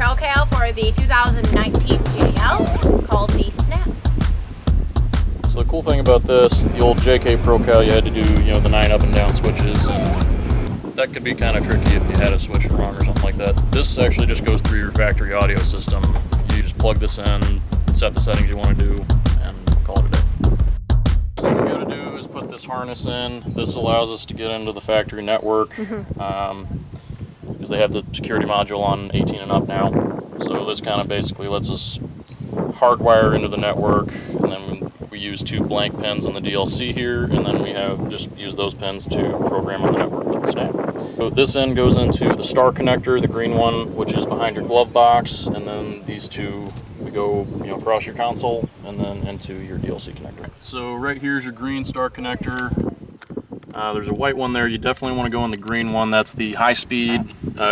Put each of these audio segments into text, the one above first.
Procal for the 2019 JL called the Snap. So the cool thing about this, the old JK Procal, you had to do, the 9 up and down switches, and that could be kind of tricky if you had a switch wrong or something like that. This actually just goes through your factory audio system. You just plug this in, set the settings you want to do, and call it a day. So what we got to do is put this harness in. This allows us to get into the factory network, because they have the security module on 18 and up now. So this kind of basically lets us hardwire into the network, and then we use 2 blank pins in the DLC here, and then we have just use those pins to program on the network with the Snap. So this end goes into the star connector, the green one, which is behind your glove box, and then these 2 we go across your console and then into your DLC connector. So right here's your green star connector. There's a white one there. You definitely want to go in the green one. That's the high-speed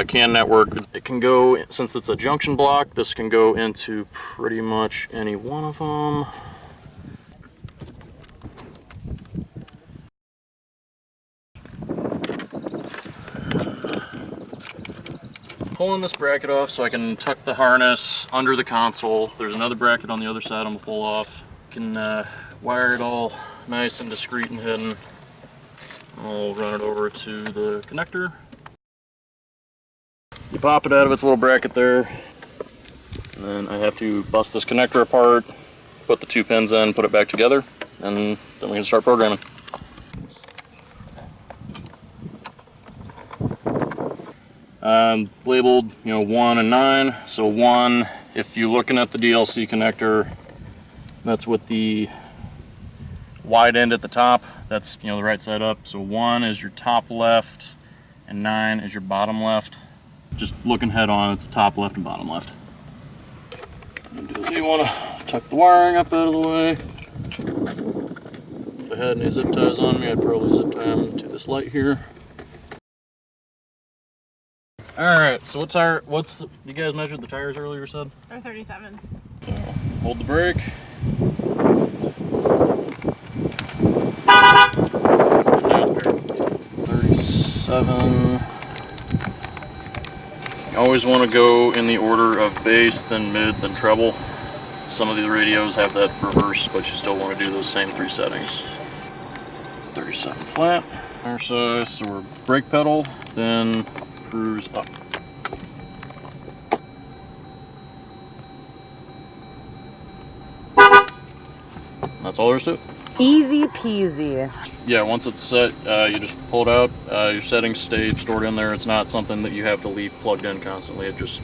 CAN network. It can go, since it's a junction block, this can go into pretty much any one of them. Pulling this bracket off so I can tuck the harness under the console. There's another bracket on the other side I'm going to pull off. You can wire it all nice and discreet and hidden. I'll run it over to the connector. You pop it out of its little bracket there, and then I have to bust this connector apart, put the 2 pins in, put it back together, and then we can start programming. Labeled 1 and 9. So 1, if you're looking at the DLC connector, that's with the wide end at the top. That's the right side up. So 1 is your top left, and 9 is your bottom left. Just looking head on, it's top left and bottom left. You want to tuck the wiring up out of the way. If I had any zip ties on me, I'd probably zip tie them to this light here. Alright, so you guys measured the tires earlier, said? Or 37. So, hold the brake. Now it's paired. 37. You always want to go in the order of bass, then mid, then treble. Some of the radios have that reverse, but you still want to do those same 3 settings. 37 flat. Tire size, so we're brake pedal, then cruise up. That's all there is to it. Easy peasy. Yeah, once it's set, you just pull it out. Your settings stay stored in there. It's not something that you have to leave plugged in constantly. It just